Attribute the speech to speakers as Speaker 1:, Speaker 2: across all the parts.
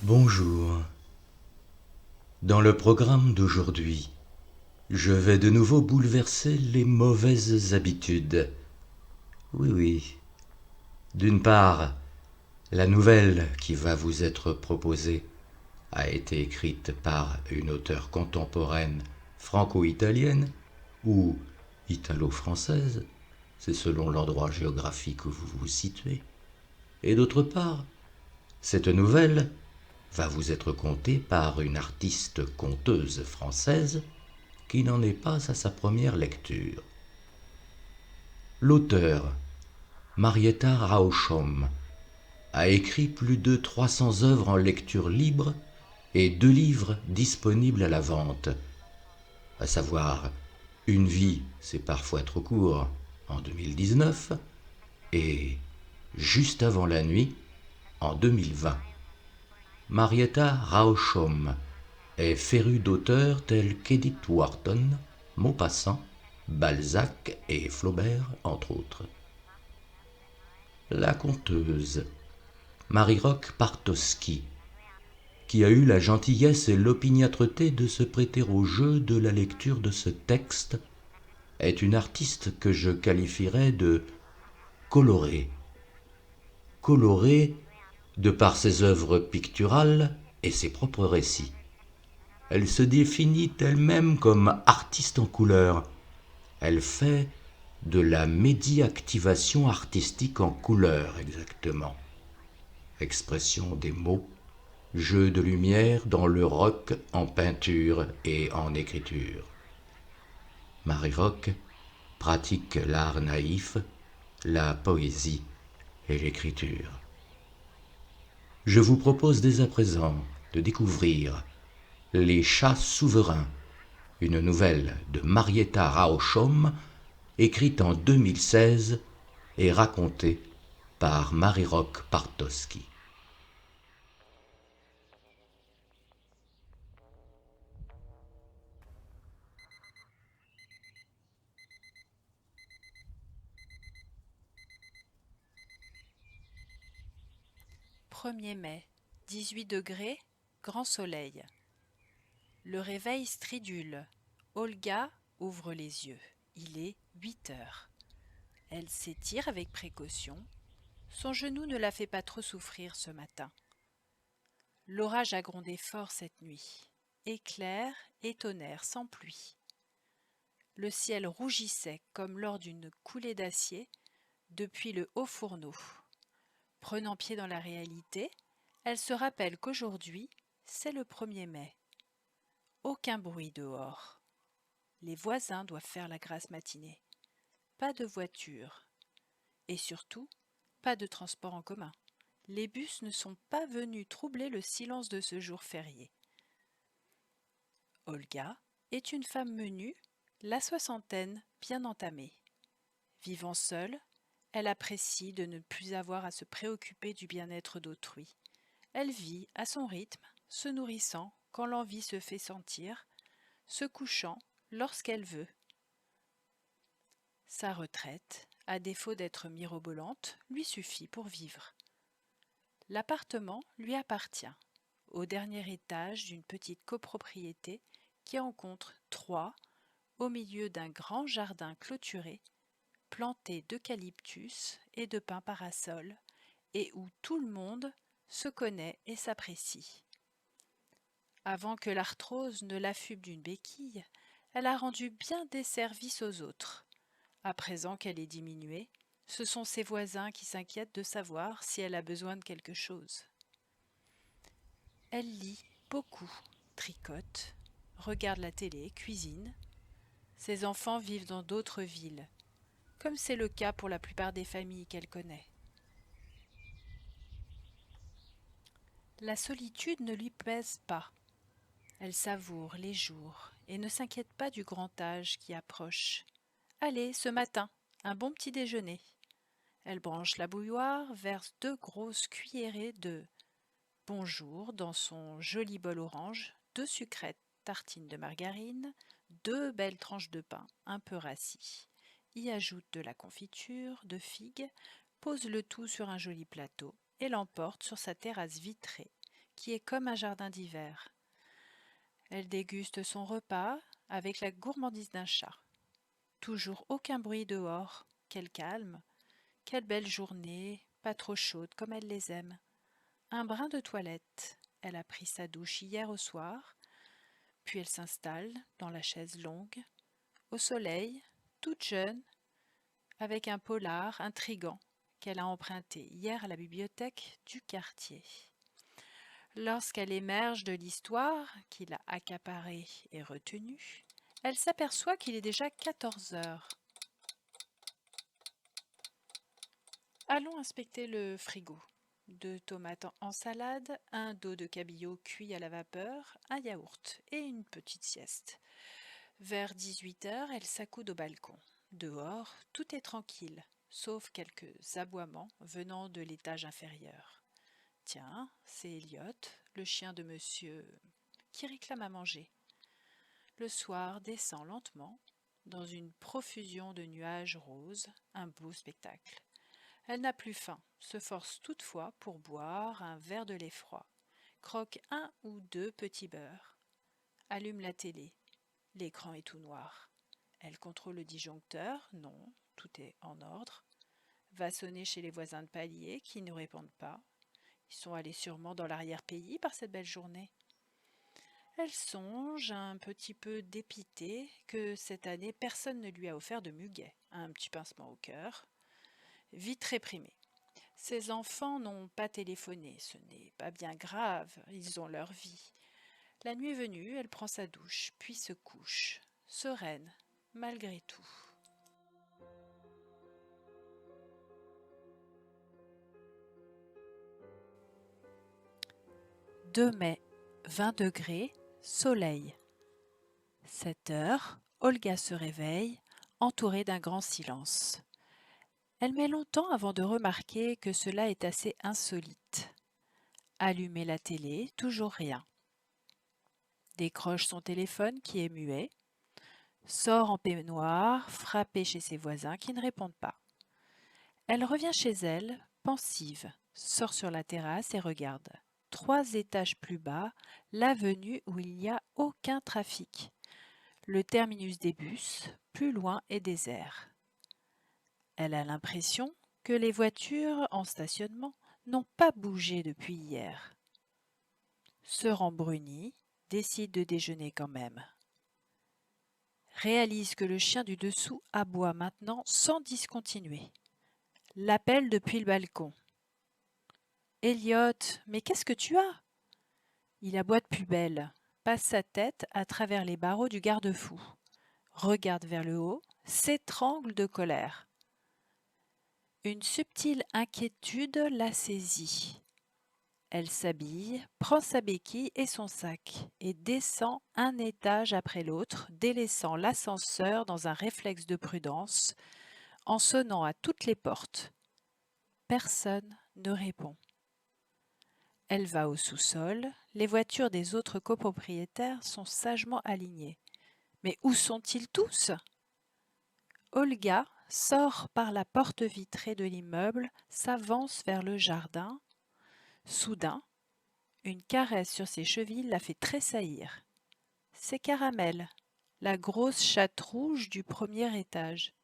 Speaker 1: Bonjour. Dans le programme d'aujourd'hui, je vais de nouveau bouleverser les mauvaises habitudes. Oui, oui. D'une part, la nouvelle qui va vous être proposée a été écrite par une auteure contemporaine franco-italienne ou italo-française, c'est selon l'endroit géographique où vous vous situez. Et d'autre part, cette nouvelle va vous être contée par une artiste conteuse française qui n'en est pas à sa première lecture. L'auteur, Marietta Rauschom, a écrit plus de 300 œuvres en lecture libre et 2 livres disponibles à la vente, à savoir Une vie, c'est parfois trop court, en 2019, et Juste avant la nuit, en 2020. Marietta Rauschom est férue d'auteurs tels qu'Edith Wharton, Maupassant, Balzac et Flaubert, entre autres. La conteuse, Marie-Roch Bartowski, qui a eu la gentillesse et l'opiniâtreté de se prêter au jeu de la lecture de ce texte, est une artiste que je qualifierais de colorée. Colorée de par ses œuvres picturales et ses propres récits. Elle se définit elle-même comme artiste en couleur. Elle fait de la médiactivation artistique en couleur, exactement. Expression des mots, jeu de lumière dans le roc en peinture et en écriture. Marie-Roch pratique l'art naïf, la poésie et l'écriture. Je vous propose dès à présent de découvrir Les chats souverains, une nouvelle de Marietta Rauschom, écrite en 2016 et racontée par Marie-Roch Bartowski.
Speaker 2: Premier mai, 18 degrés, grand soleil. Le réveil stridule. Olga ouvre les yeux. Il est 8 heures. Elle s'étire avec précaution. Son genou ne la fait pas trop souffrir ce matin. L'orage a grondé fort cette nuit. Éclairs et tonnerre sans pluie. Le ciel rougissait comme lors d'une coulée d'acier depuis le haut fourneau. Prenant pied dans la réalité, elle se rappelle qu'aujourd'hui, c'est le 1er mai. Aucun bruit dehors. Les voisins doivent faire la grasse matinée. Pas de voiture. Et surtout, pas de transport en commun. Les bus ne sont pas venus troubler le silence de ce jour férié. Olga est une femme menue, la soixantaine bien entamée. Vivant seule, elle apprécie de ne plus avoir à se préoccuper du bien-être d'autrui. Elle vit à son rythme, se nourrissant quand l'envie se fait sentir, se couchant lorsqu'elle veut. Sa retraite, à défaut d'être mirobolante, lui suffit pour vivre. L'appartement lui appartient, au dernier étage d'une petite copropriété qui en compte 3, au milieu d'un grand jardin clôturé, planté d'eucalyptus et de pins parasols, et où tout le monde se connaît et s'apprécie. Avant que l'arthrose ne l'affuble d'une béquille, elle a rendu bien des services aux autres. À présent qu'elle est diminuée, ce sont ses voisins qui s'inquiètent de savoir si elle a besoin de quelque chose. Elle lit beaucoup, tricote, regarde la télé, cuisine. Ses enfants vivent dans d'autres villes, comme c'est le cas pour la plupart des familles qu'elle connaît. La solitude ne lui pèse pas. Elle savoure les jours et ne s'inquiète pas du grand âge qui approche. Allez, ce matin, un bon petit déjeuner. Elle branche la bouilloire, verse 2 grosses cuillerées de bonjour dans son joli bol orange, 2 sucrètes tartines de margarine, 2 belles tranches de pain un peu rassis. Y ajoute de la confiture de figues, pose le tout sur un joli plateau et l'emporte sur sa terrasse vitrée qui est comme un jardin d'hiver. Elle déguste son repas avec la gourmandise d'un chat. Toujours aucun bruit dehors, quel calme, quelle belle journée, pas trop chaude comme elle les aime. Un brin de toilette, elle a pris sa douche hier au soir, puis elle s'installe dans la chaise longue, au soleil, toute jeune, avec un polar intrigant qu'elle a emprunté hier à la bibliothèque du quartier. Lorsqu'elle émerge de l'histoire qui l'a accaparée et retenue, elle s'aperçoit qu'il est déjà 14 heures. Allons inspecter le frigo. 2 tomates en salade, un dos de cabillaud cuit à la vapeur, un yaourt et une petite sieste. Vers 18 heures, elle s'accoude au balcon. Dehors, tout est tranquille, sauf quelques aboiements venant de l'étage inférieur. Tiens, c'est Elliot, le chien de monsieur, qui réclame à manger. Le soir descend lentement, dans une profusion de nuages roses, un beau spectacle. Elle n'a plus faim, se force toutefois pour boire un verre de lait froid, croque 1 ou 2 petits beurres, allume la télé. L'écran est tout noir. Elle contrôle le disjoncteur, non, tout est en ordre. Va sonner chez les voisins de palier qui ne répondent pas. Ils sont allés sûrement dans l'arrière-pays par cette belle journée. Elle songe, un petit peu dépitée, que cette année personne ne lui a offert de muguet, un petit pincement au cœur. Vite réprimée. Ses enfants n'ont pas téléphoné, ce n'est pas bien grave, ils ont leur vie. La nuit venue, elle prend sa douche, puis se couche, sereine, malgré tout. 2 mai, 20 degrés, soleil. 7 heures, Olga se réveille, entourée d'un grand silence. Elle met longtemps avant de remarquer que cela est assez insolite. Allumer la télé, toujours rien. Décroche son téléphone qui est muet, sort en peignoir, frapper chez ses voisins qui ne répondent pas. Elle revient chez elle, pensive, sort sur la terrasse et regarde. 3 étages plus bas, l'avenue où il n'y a aucun trafic. Le terminus des bus, plus loin, est désert. Elle a l'impression que les voitures en stationnement n'ont pas bougé depuis hier. Se rembrunit, décide de déjeuner quand même. Réalise que le chien du dessous aboie maintenant sans discontinuer. L'appelle depuis le balcon. « Elliot, mais qu'est-ce que tu as ?» Il aboie de plus belle, passe sa tête à travers les barreaux du garde-fou, regarde vers le haut, s'étrangle de colère. Une subtile inquiétude la saisit. Elle s'habille, prend sa béquille et son sac et descend un étage après l'autre, délaissant l'ascenseur dans un réflexe de prudence, en sonnant à toutes les portes. Personne ne répond. Elle va au sous-sol, les voitures des autres copropriétaires sont sagement alignées. Mais où sont-ils tous ? Olga sort par la porte vitrée de l'immeuble, s'avance vers le jardin. Soudain, une caresse sur ses chevilles la fait tressaillir. C'est Caramel, la grosse chatte rouge du premier étage,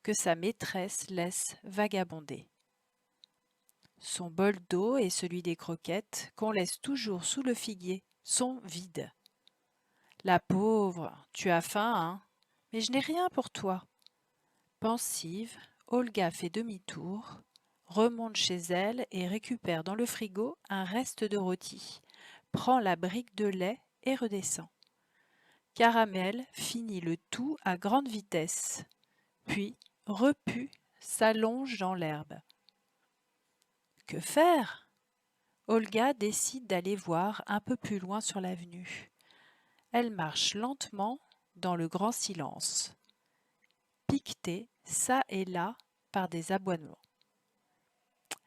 Speaker 2: que sa maîtresse laisse vagabonder. Son bol d'eau et celui des croquettes, qu'on laisse toujours sous le figuier, sont vides. La pauvre, tu as faim, hein ? Mais je n'ai rien pour toi. Pensive, Olga fait demi-tour, remonte chez elle et récupère dans le frigo un reste de rôti, prend la brique de lait et redescend. Caramel finit le tout à grande vitesse, puis, repu, s'allonge dans l'herbe. Que faire ? Olga décide d'aller voir un peu plus loin sur l'avenue. Elle marche lentement dans le grand silence, piquetée çà et là par des aboiements.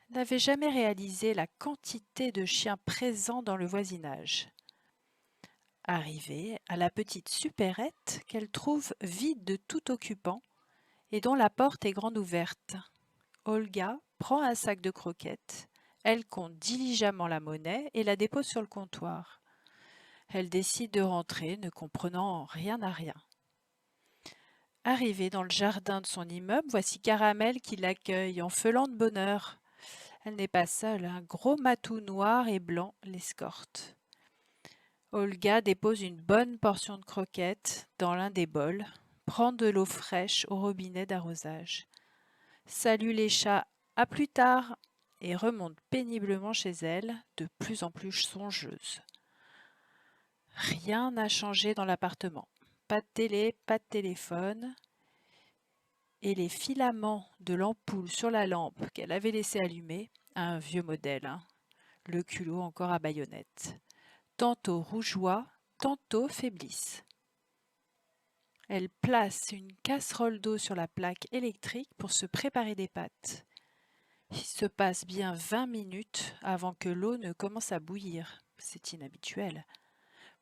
Speaker 2: Elle n'avait jamais réalisé la quantité de chiens présents dans le voisinage. Arrivée à la petite supérette qu'elle trouve vide de tout occupant et dont la porte est grande ouverte, Olga prend un sac de croquettes. Elle compte diligemment la monnaie et la dépose sur le comptoir. Elle décide de rentrer, ne comprenant rien à rien. Arrivée dans le jardin de son immeuble, voici Caramel qui l'accueille en feulant de bonheur. Elle n'est pas seule, un gros matou noir et blanc l'escorte. Olga dépose une bonne portion de croquettes dans l'un des bols, prend de l'eau fraîche au robinet d'arrosage, salue les chats à plus tard et remonte péniblement chez elle, de plus en plus songeuse. Rien n'a changé dans l'appartement. Pas de télé, pas de téléphone. Et les filaments de l'ampoule sur la lampe qu'elle avait laissée allumer, un vieux modèle, le culot encore à baïonnette, tantôt rougeoie, tantôt faiblissent. Elle place une casserole d'eau sur la plaque électrique pour se préparer des pâtes. Il se passe bien 20 minutes avant que l'eau ne commence à bouillir. C'est inhabituel.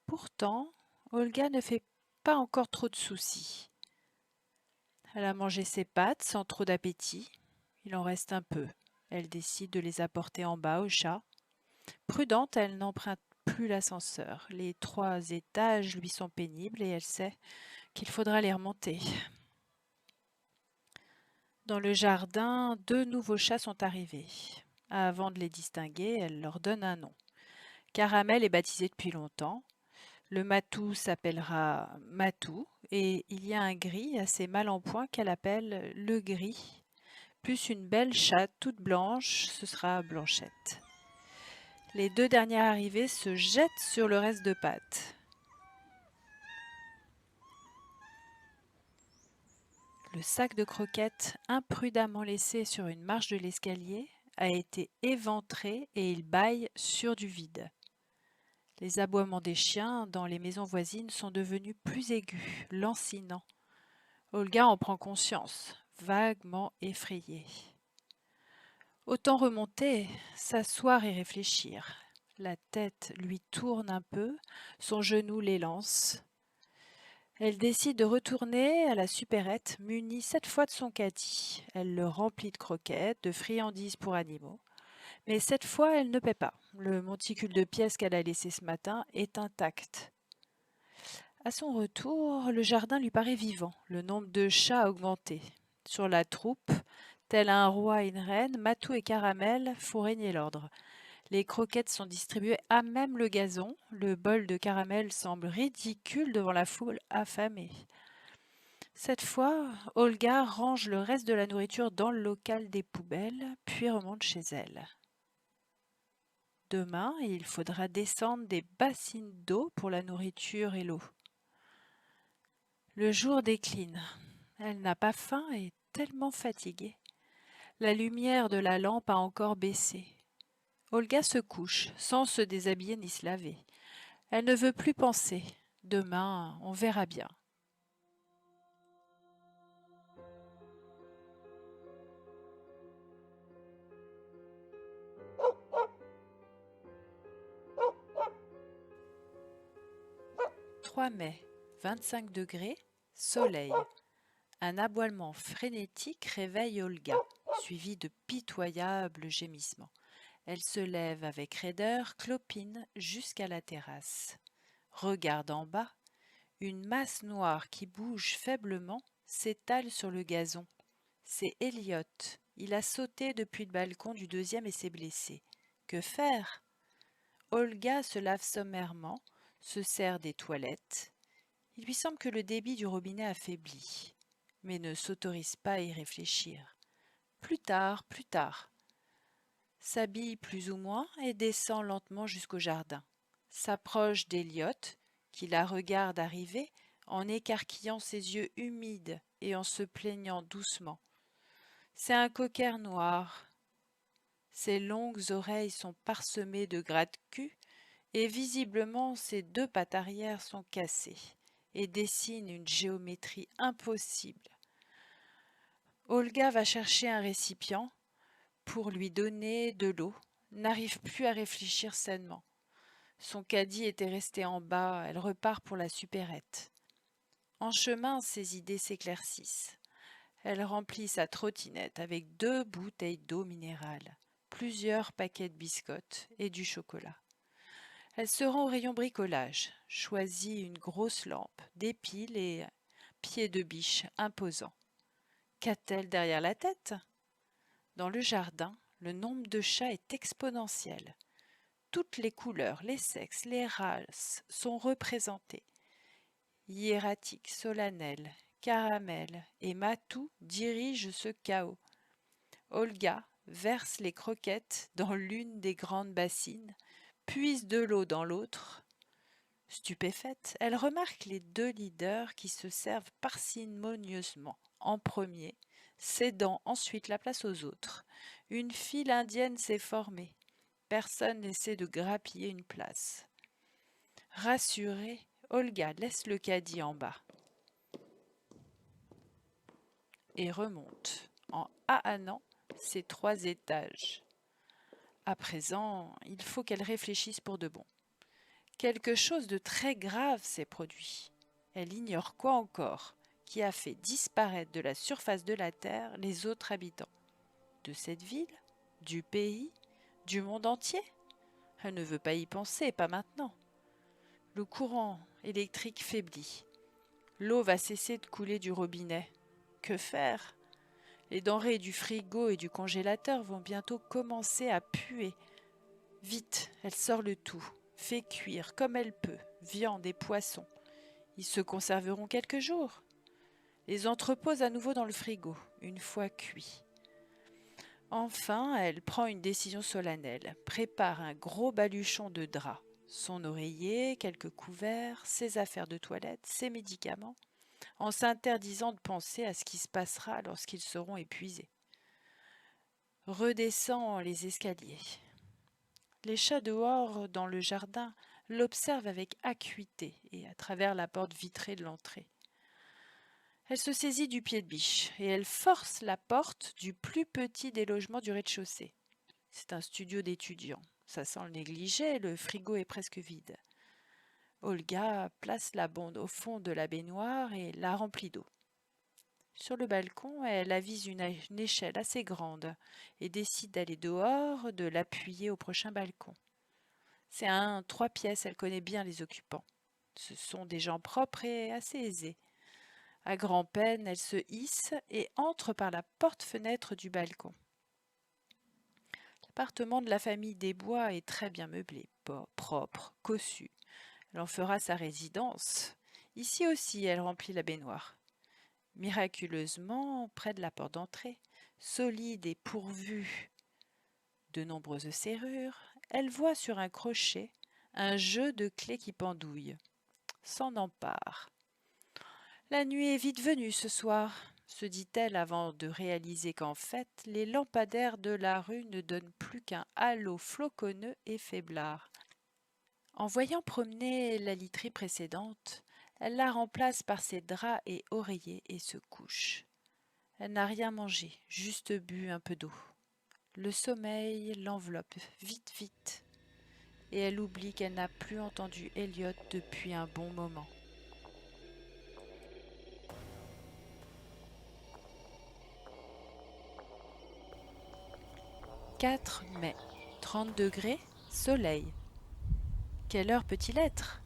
Speaker 2: Pourtant, Olga ne fait pas encore trop de soucis. Elle a mangé ses pâtes sans trop d'appétit. Il en reste un peu. Elle décide de les apporter en bas au chat. Prudente, elle n'emprunte plus l'ascenseur. Les 3 étages lui sont pénibles et elle sait qu'il faudra les remonter. Dans le jardin, 2 nouveaux chats sont arrivés. Avant de les distinguer, elle leur donne un nom. Caramel est baptisé depuis longtemps. Le matou s'appellera Matou et il y a un gris assez mal en point qu'elle appelle le gris. Plus une belle chatte toute blanche, ce sera Blanchette. Les 2 dernières arrivées se jettent sur le reste de pâtes. Le sac de croquettes, imprudemment laissé sur une marche de l'escalier, a été éventré et il bâille sur du vide. Les aboiements des chiens dans les maisons voisines sont devenus plus aigus, lancinants. Olga en prend conscience, vaguement effrayée. Autant remonter, s'asseoir et réfléchir. La tête lui tourne un peu, son genou l'élance. Elle décide de retourner à la supérette, munie cette fois de son caddie. Elle le remplit de croquettes, de friandises pour animaux. Mais cette fois, elle ne paie pas. Le monticule de pièces qu'elle a laissé ce matin est intact. À son retour, le jardin lui paraît vivant. Le nombre de chats a augmenté. Sur la troupe, tel un roi et une reine, Matou et Caramel font régner l'ordre. Les croquettes sont distribuées à même le gazon. Le bol de Caramel semble ridicule devant la foule affamée. Cette fois, Olga range le reste de la nourriture dans le local des poubelles, puis remonte chez elle. Demain, il faudra descendre des bassines d'eau pour la nourriture et l'eau. Le jour décline. Elle n'a pas faim et est tellement fatiguée. La lumière de la lampe a encore baissé. Olga se couche, sans se déshabiller ni se laver. Elle ne veut plus penser. Demain, on verra bien. « 3 mai, 25 degrés, soleil. Un aboiement frénétique réveille Olga, suivi de pitoyables gémissements. Elle se lève avec raideur, clopine jusqu'à la terrasse. Regarde en bas. Une masse noire qui bouge faiblement s'étale sur le gazon. C'est Elliot. Il a sauté depuis le balcon du 2e et s'est blessé. Que faire? Olga se lave sommairement, se sert des toilettes. Il lui semble que le débit du robinet affaiblit, mais ne s'autorise pas à y réfléchir. Plus tard, plus tard. S'habille plus ou moins et descend lentement jusqu'au jardin. S'approche d'Elliot, qui la regarde arriver en écarquillant ses yeux humides et en se plaignant doucement. C'est un cocker noir. Ses longues oreilles sont parsemées de gratte-cul et visiblement ses 2 pattes arrière sont cassées et dessinent une géométrie impossible. Olga va chercher un récipient pour lui donner de l'eau, n'arrive plus à réfléchir sainement. Son caddie était resté en bas, elle repart pour la supérette. En chemin, ses idées s'éclaircissent. Elle remplit sa trottinette avec 2 bouteilles d'eau minérale. plusieurs paquets de biscottes et du chocolat. Elle se rend au rayon bricolage, choisit une grosse lampe, des piles et un pied de biche imposant. Qu'a-t-elle derrière la tête? Dans le jardin, le nombre de chats est exponentiel. Toutes les couleurs, les sexes, les races sont représentés. Hiératique, solennel, caramel et Matou dirigent ce chaos. Olga verse les croquettes dans l'une des grandes bassines, puise de l'eau dans l'autre. Stupéfaite, elle remarque les deux leaders qui se servent parcimonieusement en premier, cédant ensuite la place aux autres. Une file indienne s'est formée. Personne n'essaie de grappiller une place. Rassurée, Olga laisse le caddie en bas et remonte en hannant ses 3 étages. À présent, il faut qu'elle réfléchisse pour de bon. Quelque chose de très grave s'est produit. Elle ignore quoi encore, qui a fait disparaître de la surface de la Terre les autres habitants. De cette ville, du pays, du monde entier? Elle ne veut pas y penser, pas maintenant. Le courant électrique faiblit. L'eau va cesser de couler du robinet. Que faire? Les denrées du frigo et du congélateur vont bientôt commencer à puer. Vite, elle sort le tout, fait cuire comme elle peut, viande et poissons. Ils se conserveront quelques jours. Les entrepose à nouveau dans le frigo, une fois cuits. Enfin, elle prend une décision solennelle, prépare un gros baluchon de drap, son oreiller, quelques couverts, ses affaires de toilette, ses médicaments, en s'interdisant de penser à ce qui se passera lorsqu'ils seront épuisés. Redescend les escaliers. Les chats dehors dans le jardin l'observent avec acuité et à travers la porte vitrée de l'entrée. Elle se saisit du pied de biche et elle force la porte du plus petit des logements du rez-de-chaussée. C'est un studio d'étudiants. Ça sent le négligé, le frigo est presque vide. Olga place la bonde au fond de la baignoire et la remplit d'eau. Sur le balcon, elle avise une échelle assez grande et décide d'aller dehors, de l'appuyer au prochain balcon. C'est un 3 pièces, elle connaît bien les occupants. Ce sont des gens propres et assez aisés. À grand-peine, elle se hisse et entre par la porte-fenêtre du balcon. L'appartement de la famille Desbois est très bien meublé, propre, cossu. Elle en fera sa résidence. Ici aussi, elle remplit la baignoire. Miraculeusement, près de la porte d'entrée, solide et pourvue de nombreuses serrures, elle voit sur un crochet un jeu de clés qui pendouille. S'en empare. La nuit est vite venue ce soir, se dit-elle avant de réaliser qu'en fait, les lampadaires de la rue ne donnent plus qu'un halo floconneux et faiblard. En voyant promener la literie précédente, elle la remplace par ses draps et oreillers et se couche. Elle n'a rien mangé, juste bu un peu d'eau. Le sommeil l'enveloppe vite, vite, et elle oublie qu'elle n'a plus entendu Elliot depuis un bon moment. « 4 mai, 30 degrés, soleil. Quelle heure peut-il être?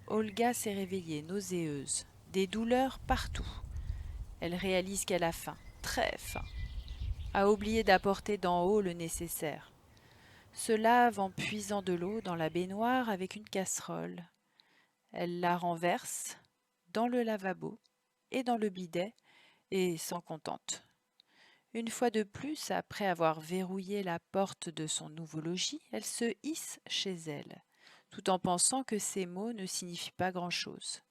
Speaker 2: Olga s'est réveillée, nauséeuse, des douleurs partout. Elle réalise qu'elle a faim, très faim. A oublié d'apporter d'en haut le nécessaire. Se lave en puisant de l'eau dans la baignoire avec une casserole. Elle la renverse dans le lavabo et dans le bidet et s'en contente. Une fois de plus, après avoir verrouillé la porte de son nouveau logis, elle se hisse chez elle, tout en pensant que ces mots ne signifient pas grand-chose.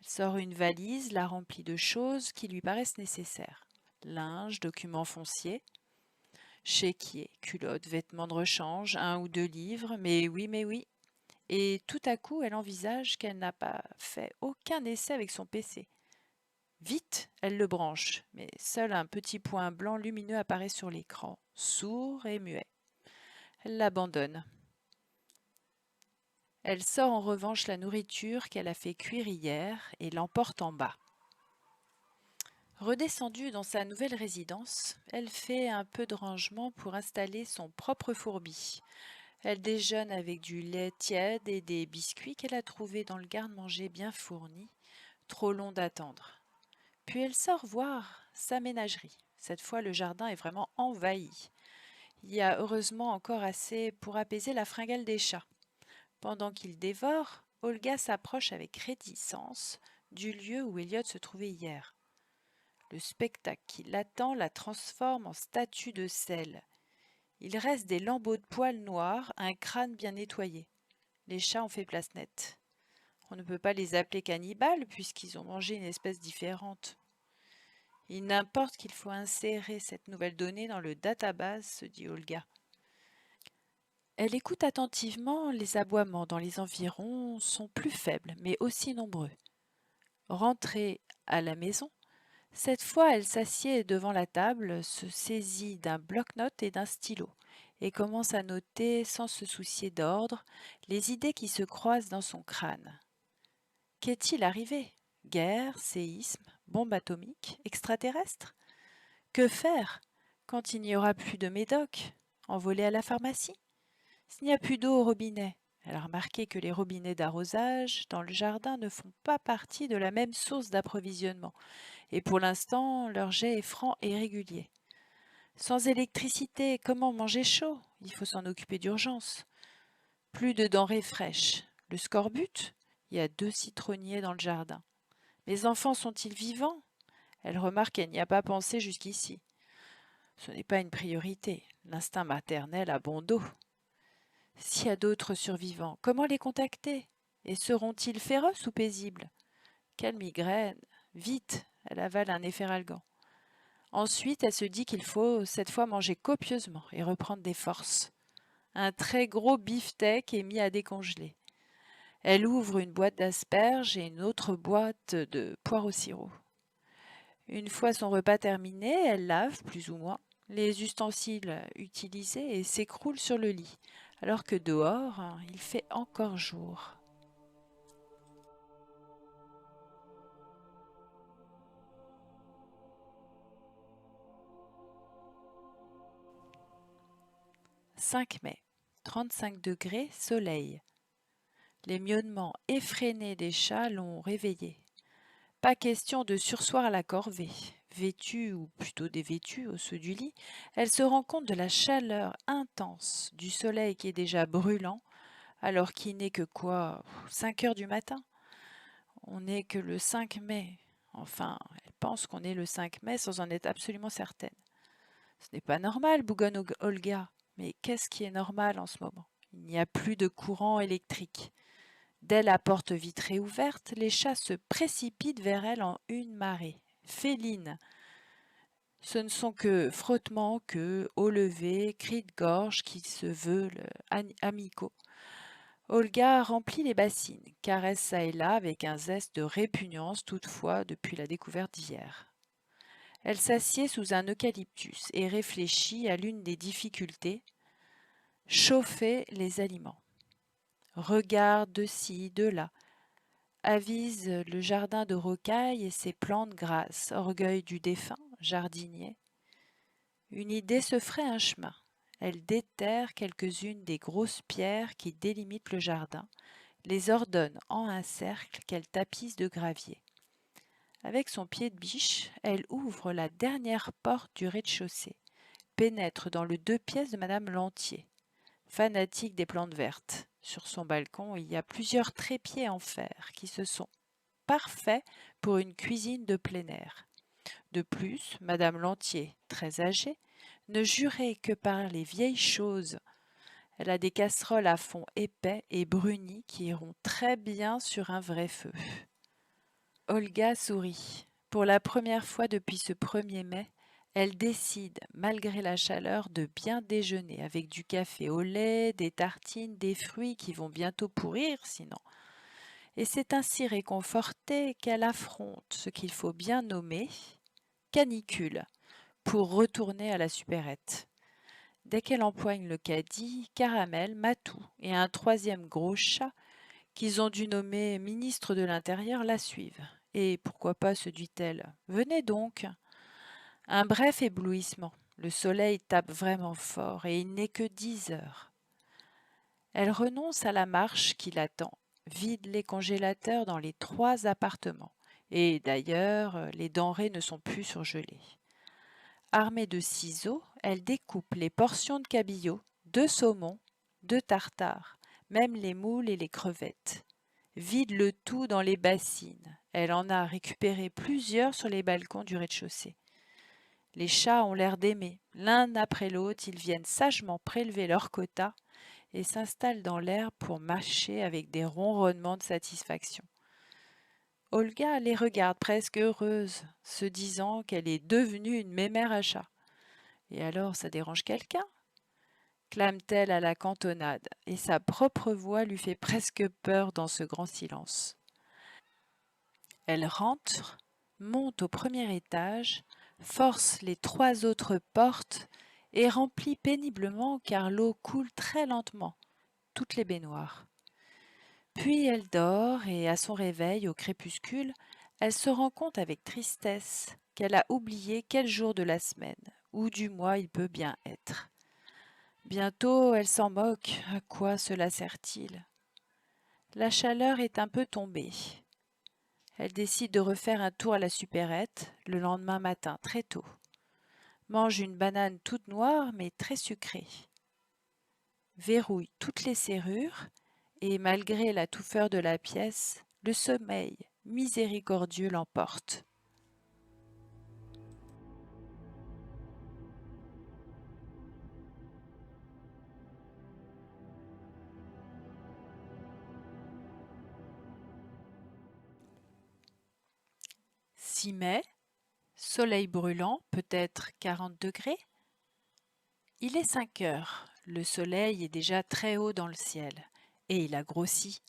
Speaker 2: Elle sort une valise, la remplit de choses qui lui paraissent nécessaires. Linge, documents fonciers, chéquier, culottes, vêtements de rechange, 1 ou 2 livres, mais oui. Et tout à coup, elle envisage qu'elle n'a pas fait aucun essai avec son PC. Vite, elle le branche, mais seul un petit point blanc lumineux apparaît sur l'écran, sourd et muet. Elle l'abandonne. Elle sort en revanche la nourriture qu'elle a fait cuire hier et l'emporte en bas. Redescendue dans sa nouvelle résidence, elle fait un peu de rangement pour installer son propre fourbi. Elle déjeune avec du lait tiède et des biscuits qu'elle a trouvés dans le garde-manger bien fourni, trop long d'attendre. Puis elle sort voir sa ménagerie. Cette fois, le jardin est vraiment envahi. Il y a heureusement encore assez pour apaiser la fringale des chats. Pendant qu'ils dévorent, Olga s'approche avec réticence du lieu où Elliot se trouvait hier. Le spectacle qui l'attend la transforme en statue de sel. Il reste des lambeaux de poils noirs, un crâne bien nettoyé. Les chats ont fait place nette. On ne peut pas les appeler cannibales puisqu'ils ont mangé une espèce différente. Il n'importe qu'il faut insérer cette nouvelle donnée dans le database, se dit Olga. Elle écoute attentivement, les aboiements dans les environs sont plus faibles mais aussi nombreux. Rentrée à la maison, cette fois elle s'assied devant la table, se saisit d'un bloc-notes et d'un stylo et commence à noter sans se soucier d'ordre les idées qui se croisent dans son crâne. Qu'est-il arrivé? Guerre, séisme, bombe atomique, extraterrestre? Que faire quand il n'y aura plus de médoc? Envolé à la pharmacie? S'il n'y a plus d'eau au robinet? Elle a remarqué que les robinets d'arrosage dans le jardin ne font pas partie de la même source d'approvisionnement, et pour l'instant, leur jet est franc et régulier. Sans électricité, comment manger chaud? Il faut s'en occuper d'urgence. Plus de denrées fraîches. Le scorbut? Il y a 2 citronniers dans le jardin. Mes enfants sont-ils vivants? Elle remarque qu'elle n'y a pas pensé jusqu'ici. Ce n'est pas une priorité. L'instinct maternel a bon dos. S'il y a d'autres survivants, comment les contacter? Et seront-ils féroces ou paisibles? Quelle migraine! Vite, elle avale un efferalgan. Ensuite, elle se dit qu'il faut cette fois manger copieusement et reprendre des forces. Un très gros beefsteak est mis à décongeler. Elle ouvre une boîte d'asperges et une autre boîte de poires au sirop. Une fois son repas terminé, elle lave, plus ou moins, les ustensiles utilisés et s'écroule sur le lit, alors que dehors, il fait encore jour. « 5 mai. 35 degrés, soleil. Les miaulements effrénés des chats l'ont réveillée. Pas question de sursoir à la corvée. Vêtue, ou plutôt dévêtue, au saut du lit, elle se rend compte de la chaleur intense du soleil qui est déjà brûlant, alors qu'il n'est que quoi, 5 heures du matin. On n'est que le 5 mai. Enfin, elle pense qu'on est le 5 mai sans en être absolument certaine. Ce n'est pas normal, bougonne Olga. Mais qu'est-ce qui est normal en ce moment? Il n'y a plus de courant électrique. Dès la porte vitrée ouverte, les chats se précipitent vers elle en une marée. Féline. Ce ne sont que frottements, queues, hauts levés, cris de gorge qui se veulent amicaux. Olga remplit les bassines, caresse ça et là avec un zeste de répugnance toutefois depuis la découverte d'hier. Elle s'assied sous un eucalyptus et réfléchit à l'une des difficultés, chauffer les aliments. Regarde de ci, de là, avise le jardin de rocaille et ses plantes grasses, orgueil du défunt, jardinier. Une idée se ferait un chemin. Elle déterre quelques-unes des grosses pierres qui délimitent le jardin, les ordonne en un cercle qu'elle tapisse de gravier. Avec son pied de biche, elle ouvre la dernière porte du rez-de-chaussée, pénètre dans le 2 pièces de Madame Lantier, fanatique des plantes vertes. Sur son balcon, il y a plusieurs trépieds en fer qui se sont parfaits pour une cuisine de plein air. De plus, Madame Lantier, très âgée, ne jurait que par les vieilles choses. Elle a des casseroles à fond épais et brunis qui iront très bien sur un vrai feu. Olga sourit. Pour la première fois depuis ce 1er mai, elle décide, malgré la chaleur, de bien déjeuner avec du café au lait, des tartines, des fruits qui vont bientôt pourrir sinon. Et c'est ainsi réconfortée qu'elle affronte ce qu'il faut bien nommer canicule pour retourner à la supérette. Dès qu'elle empoigne le caddie, Caramel, Matou et un 3e gros chat qu'ils ont dû nommer ministre de l'Intérieur la suivent Et pourquoi pas, se dit-elle. Venez donc. Un bref éblouissement. Le soleil tape vraiment fort et il n'est que 10 heures. Elle renonce à la marche qui l'attend, vide les congélateurs dans les 3 appartements. Et d'ailleurs, les denrées ne sont plus surgelées. Armée de ciseaux, elle découpe les portions de cabillaud, de saumon, de tartare, même les moules et les crevettes. Vide le tout dans les bassines. Elle en a récupéré plusieurs sur les balcons du rez-de-chaussée. Les chats ont l'air d'aimer. L'un après l'autre, ils viennent sagement prélever leur quota et s'installent dans l'herbe pour mâcher avec des ronronnements de satisfaction. Olga les regarde presque heureuse, se disant qu'elle est devenue une mémère à chat. Et alors, ça dérange quelqu'un? Clame-t-elle à la cantonade, et sa propre voix lui fait presque peur dans ce grand silence. Elle rentre, monte au premier étage, force les 3 autres portes et remplit péniblement car l'eau coule très lentement, toutes les baignoires. Puis elle dort et à son réveil au crépuscule, elle se rend compte avec tristesse qu'elle a oublié quel jour de la semaine ou du mois il peut bien être. Bientôt elle s'en moque, à quoi cela sert-il? La chaleur est un peu tombée. Elle décide de refaire un tour à la supérette le lendemain matin très tôt. Mange une banane toute noire mais très sucrée. Verrouille toutes les serrures et malgré la touffeur de la pièce, le sommeil miséricordieux l'emporte. « 6 mai, soleil brûlant, peut-être 40 degrés. Il est 5 heures, le soleil est déjà très haut dans le ciel, et il a grossi.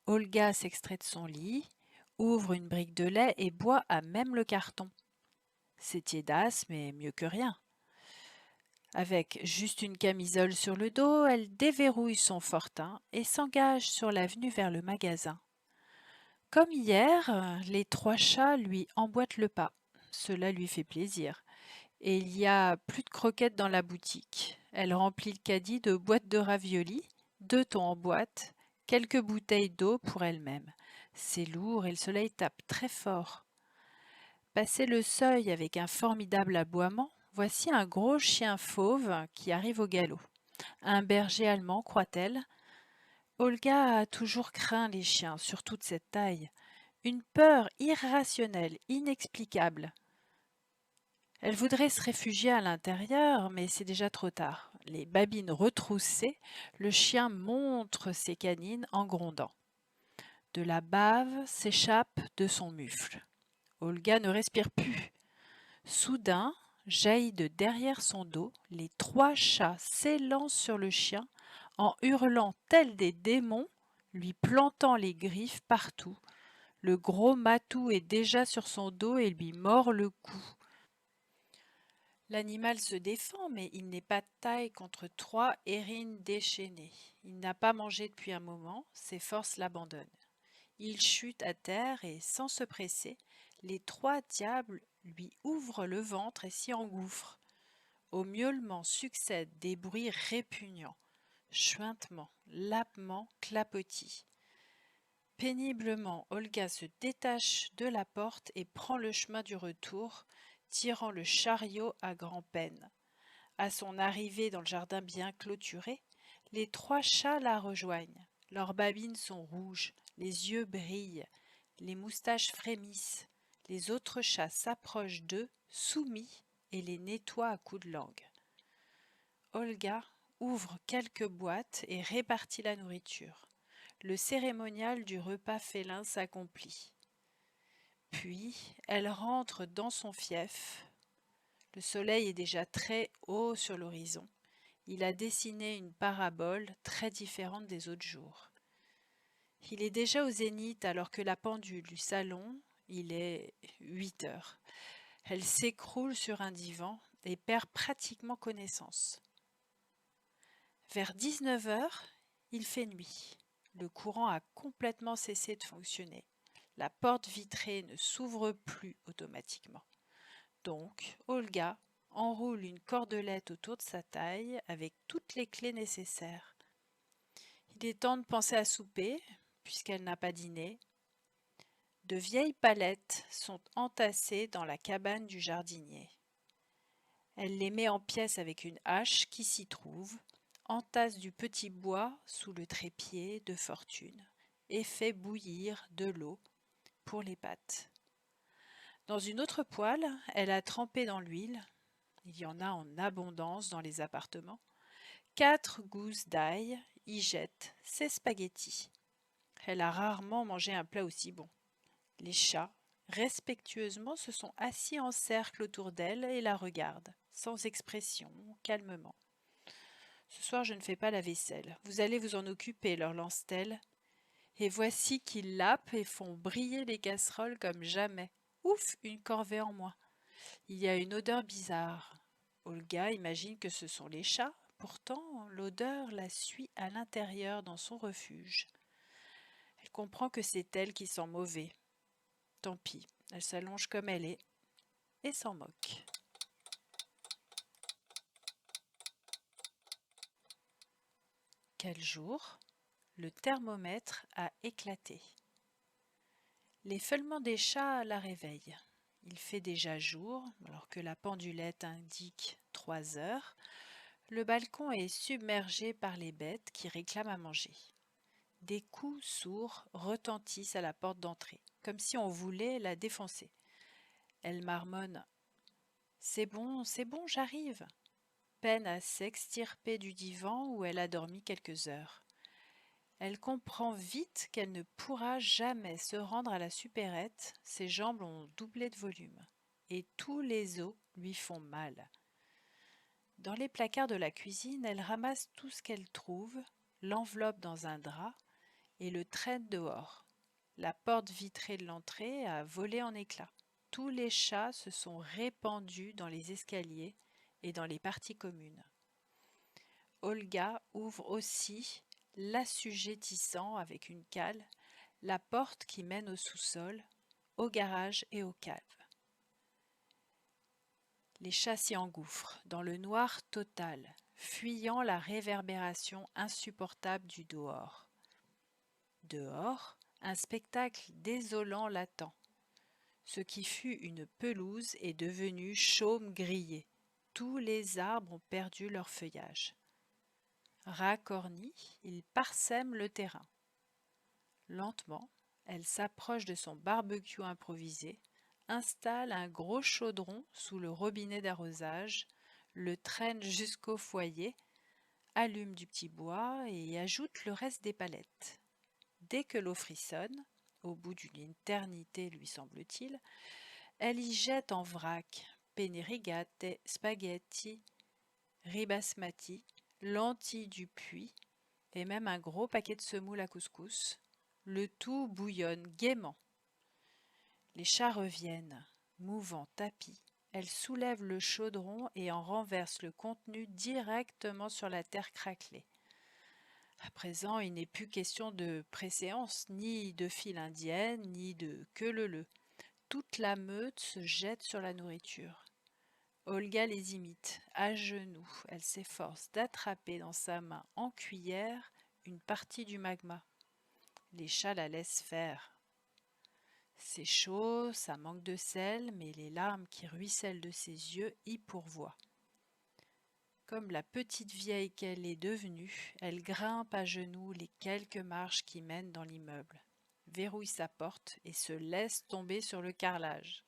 Speaker 2: Olga s'extrait de son lit, ouvre une brique de lait et boit à même le carton. C'est tiédasse, mais mieux que rien. Avec juste une camisole sur le dos, elle déverrouille son fortin et s'engage sur l'avenue vers le magasin. Comme hier, les 3 chats lui emboîtent le pas. Cela lui fait plaisir. Et il y a plus de croquettes dans la boutique. Elle remplit le caddie de boîtes de raviolis, 2 thons en boîte, quelques bouteilles d'eau pour elle-même. C'est lourd et le soleil tape très fort. Passé le seuil avec un formidable aboiement, voici un gros chien fauve qui arrive au galop. Un berger allemand, croit-elle. Olga a toujours craint les chiens, surtout de cette taille. Une peur irrationnelle, inexplicable. Elle voudrait se réfugier à l'intérieur, mais c'est déjà trop tard. Les babines retroussées, le chien montre ses canines en grondant. De la bave s'échappe de son mufle. Olga ne respire plus. Soudain, jaillit de derrière son dos, les 3 chats s'élancent sur le chien en hurlant tels des démons, lui plantant les griffes partout. Le gros matou est déjà sur son dos et lui mord le cou. L'animal se défend, mais il n'est pas de taille contre 3 hérines déchaînées. Il n'a pas mangé depuis un moment, ses forces l'abandonnent. Il chute à terre et, sans se presser, les 3 diables lui ouvrent le ventre et s'y engouffrent. Au miaulement succèdent des bruits répugnants, chuintements, lapements, clapotis. Péniblement, Olga se détache de la porte et prend le chemin du retour, tirant le chariot à grand-peine. À son arrivée dans le jardin bien clôturé, les 3 chats la rejoignent. Leurs babines sont rouges, les yeux brillent, les moustaches frémissent. Les autres chats s'approchent d'eux, soumis, et les nettoient à coups de langue. Olga ouvre quelques boîtes et répartit la nourriture. Le cérémonial du repas félin s'accomplit. Puis, elle rentre dans son fief. Le soleil est déjà très haut sur l'horizon. Il a dessiné une parabole très différente des autres jours. Il est déjà au zénith alors que la pendule du salon, il est 8 heures. Elle s'écroule sur un divan et perd pratiquement connaissance. Vers 19 heures, il fait nuit. Le courant a complètement cessé de fonctionner. La porte vitrée ne s'ouvre plus automatiquement. Donc, Olga enroule une cordelette autour de sa taille avec toutes les clés nécessaires. Il est temps de penser à souper, puisqu'elle n'a pas dîné. De vieilles palettes sont entassées dans la cabane du jardinier. Elle les met en pièces avec une hache qui s'y trouve, entasse du petit bois sous le trépied de fortune et fait bouillir de l'eau pour les pâtes. Dans une autre poêle, elle a trempé dans l'huile, il y en a en abondance dans les appartements, 4 gousses d'ail, y jette ses spaghettis. Elle a rarement mangé un plat aussi bon. Les chats, respectueusement, se sont assis en cercle autour d'elle et la regardent, sans expression, calmement. Ce soir, je ne fais pas la vaisselle. Vous allez vous en occuper, leur lance-t-elle. Et voici qu'ils lapent et font briller les casseroles comme jamais. Ouf, une corvée en moins. Il y a une odeur bizarre. Olga imagine que ce sont les chats. Pourtant, l'odeur la suit à l'intérieur dans son refuge. Elle comprend que c'est elle qui sent mauvais. Tant pis, elle s'allonge comme elle est et s'en moque. Quel jour, le thermomètre a éclaté. L'effeulement des chats la réveille. Il fait déjà jour, alors que la pendulette indique 3 heures. Le balcon est submergé par les bêtes qui réclament à manger. Des coups sourds retentissent à la porte d'entrée, comme si on voulait la défoncer. Elle marmonne « C'est bon, j'arrive !» Peine à s'extirper du divan où elle a dormi quelques heures. Elle comprend vite qu'elle ne pourra jamais se rendre à la supérette, ses jambes ont doublé de volume, et tous les os lui font mal. Dans les placards de la cuisine, elle ramasse tout ce qu'elle trouve, l'enveloppe dans un drap et le traîne dehors. La porte vitrée de l'entrée a volé en éclats. Tous les chats se sont répandus dans les escaliers et dans les parties communes. Olga ouvre aussi, l'assujettissant avec une cale, la porte qui mène au sous-sol, au garage et aux caves. Les chats s'y engouffrent, dans le noir total, fuyant la réverbération insupportable du dehors. Dehors, un spectacle désolant l'attend. Ce qui fut une pelouse est devenu chaume grillé. Tous les arbres ont perdu leur feuillage. Racornie, il parsème le terrain. Lentement, elle s'approche de son barbecue improvisé, installe un gros chaudron sous le robinet d'arrosage, le traîne jusqu'au foyer, allume du petit bois et ajoute le reste des palettes. Dès que l'eau frissonne, au bout d'une éternité lui semble-t-il, elle y jette en vrac penne rigate, spaghetti, riz basmati, lentilles du puits et même un gros paquet de semoule à couscous. Le tout bouillonne gaiement. Les chats reviennent, mouvant tapis. Elle soulève le chaudron et en renverse le contenu directement sur la terre craquelée. À présent, il n'est plus question de préséance, ni de file indienne, ni de queue leu-leu. Toute la meute se jette sur la nourriture. Olga les imite, à genoux, elle s'efforce d'attraper dans sa main en cuillère une partie du magma. Les chats la laissent faire. C'est chaud, ça manque de sel, mais les larmes qui ruissellent de ses yeux y pourvoient. Comme la petite vieille qu'elle est devenue, elle grimpe à genoux les quelques marches qui mènent dans l'immeuble, verrouille sa porte et se laisse tomber sur le carrelage.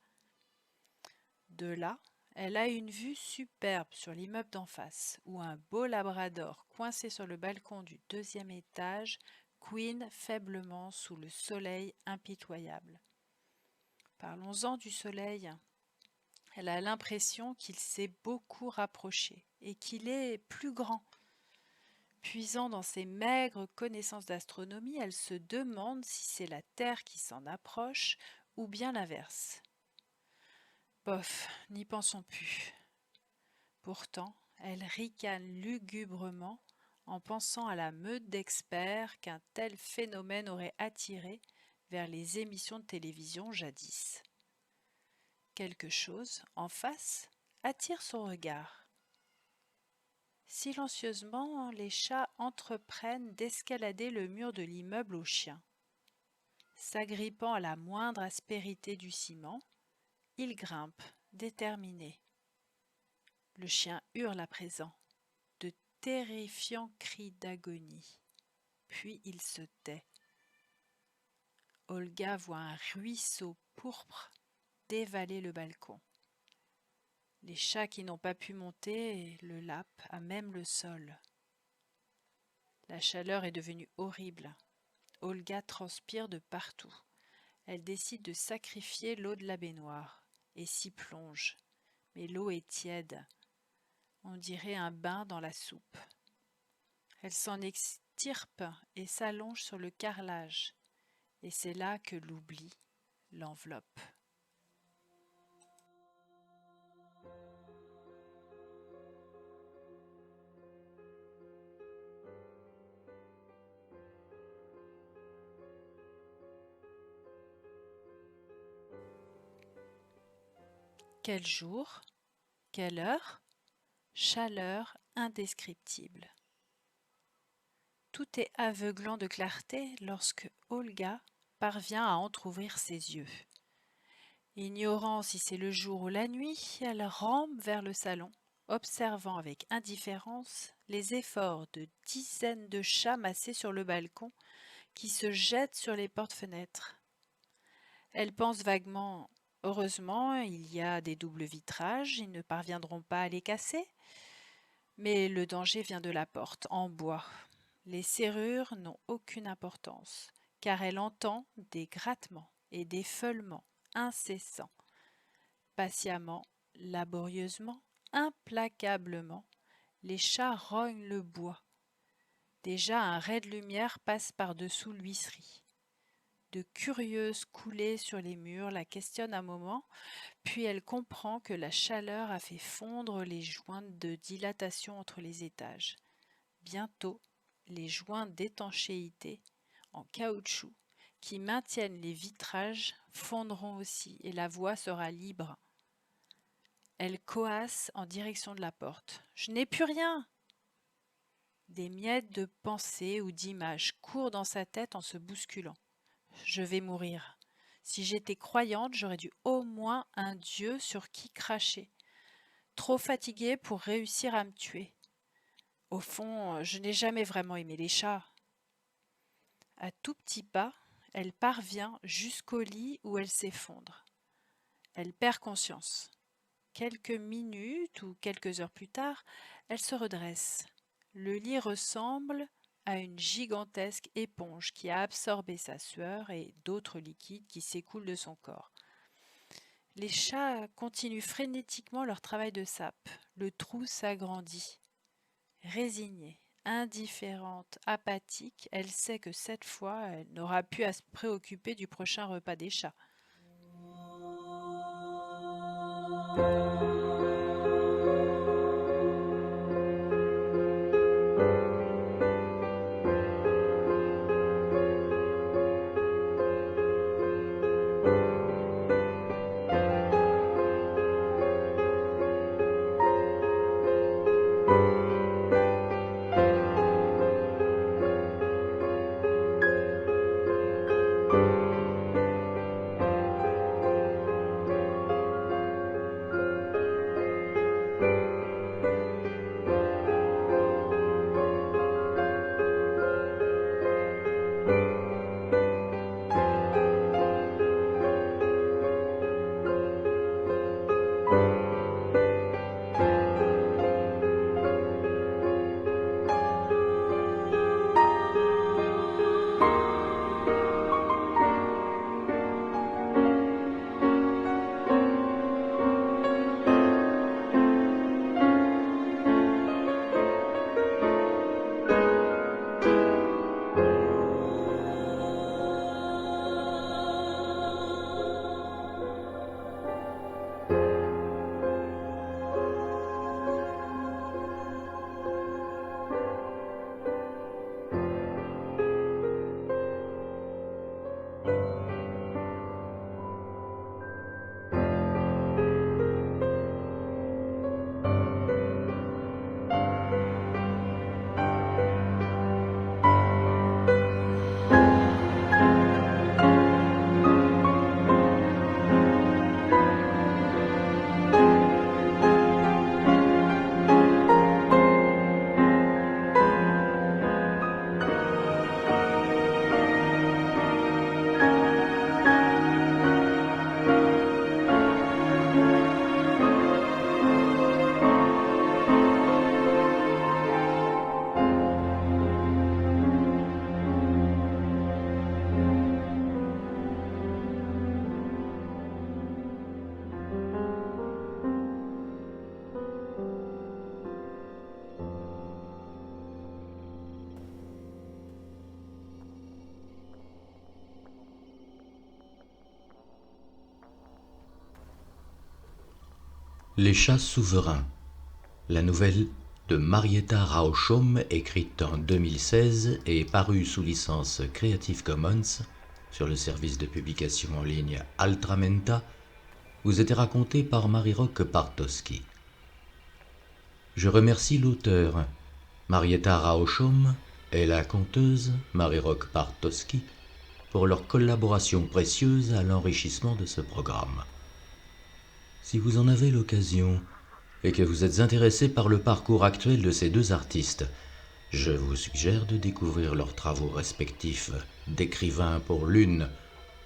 Speaker 2: De là, elle a une vue superbe sur l'immeuble d'en face, où un beau labrador coincé sur le balcon du 2e étage couine faiblement sous le soleil impitoyable. Parlons-en du soleil. Elle a l'impression qu'il s'est beaucoup rapproché et qu'il est plus grand. Puisant dans ses maigres connaissances d'astronomie, elle se demande si c'est la Terre qui s'en approche ou bien l'inverse. Bof, n'y pensons plus. Pourtant, elle ricane lugubrement en pensant à la meute d'experts qu'un tel phénomène aurait attiré, vers les émissions de télévision jadis. Quelque chose, en face, attire son regard. Silencieusement, les chats entreprennent d'escalader le mur de l'immeuble aux chiens. S'agrippant à la moindre aspérité du ciment, ils grimpent, déterminés. Le chien hurle à présent, de terrifiants cris d'agonie. Puis il se tait. Olga voit un ruisseau pourpre dévaler le balcon. Les chats qui n'ont pas pu monter le lapent à même le sol. La chaleur est devenue horrible. Olga transpire de partout. Elle décide de sacrifier l'eau de la baignoire et s'y plonge. Mais l'eau est tiède. On dirait un bain dans la soupe. Elle s'en extirpe et s'allonge sur le carrelage. Et c'est là que l'oubli l'enveloppe. Quel jour, quelle heure, chaleur indescriptible. Tout est aveuglant de clarté lorsque Olga parvient à entr'ouvrir ses yeux. Ignorant si c'est le jour ou la nuit, elle rampe vers le salon, observant avec indifférence les efforts de dizaines de chats massés sur le balcon qui se jettent sur les portes-fenêtres. Elle pense vaguement: heureusement, il y a des doubles vitrages, ils ne parviendront pas à les casser. Mais le danger vient de la porte, en bois. Les serrures n'ont aucune importance, car elle entend des grattements et des feulements incessants. Patiemment, laborieusement, implacablement, les chats rognent le bois. Déjà un ray de lumière passe par-dessous l'huisserie. De curieuses coulées sur les murs la questionnent un moment, puis elle comprend que la chaleur a fait fondre les joints de dilatation entre les étages. Bientôt, les joints d'étanchéité en caoutchouc qui maintiennent les vitrages fondront aussi et la voie sera libre. Elle coasse en direction de la porte. « Je n'ai plus rien !» Des miettes de pensées ou d'images courent dans sa tête en se bousculant. Je vais mourir. Si j'étais croyante, j'aurais dû au moins un Dieu sur qui cracher. Trop fatiguée pour réussir à me tuer. Au fond, je n'ai jamais vraiment aimé les chats. À tout petits pas, elle parvient jusqu'au lit où elle s'effondre. Elle perd conscience. Quelques minutes ou quelques heures plus tard, elle se redresse. Le lit ressemble à une gigantesque éponge qui a absorbé sa sueur et d'autres liquides qui s'écoulent de son corps. Les chats continuent frénétiquement leur travail de sape. Le trou s'agrandit. Résignée, indifférente, apathique, elle sait que cette fois, elle n'aura plus à se préoccuper du prochain repas des chats.
Speaker 1: Les chats souverains, la nouvelle de Marietta Rauschom, écrite en 2016 et parue sous licence Creative Commons sur le service de publication en ligne Altramenta, vous était racontée par Marie-Roch Bartowski. Je remercie l'auteur, Marietta Rauschom, et la conteuse, Marie-Roch Bartowski, pour leur collaboration précieuse à l'enrichissement de ce programme. Si vous en avez l'occasion et que vous êtes intéressé par le parcours actuel de ces deux artistes, je vous suggère de découvrir leurs travaux respectifs d'écrivain pour l'une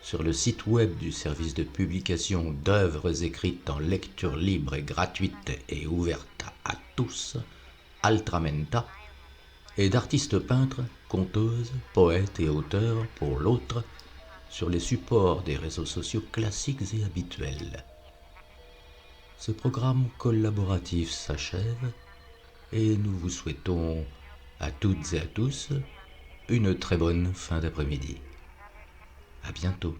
Speaker 1: sur le site web du service de publication d'œuvres écrites en lecture libre et gratuite et ouverte à tous, Altramenta, et d'artistes peintres, conteuses, poètes et auteurs pour l'autre sur les supports des réseaux sociaux classiques et habituels. Ce programme collaboratif s'achève et nous vous souhaitons à toutes et à tous une très bonne fin d'après-midi. À bientôt.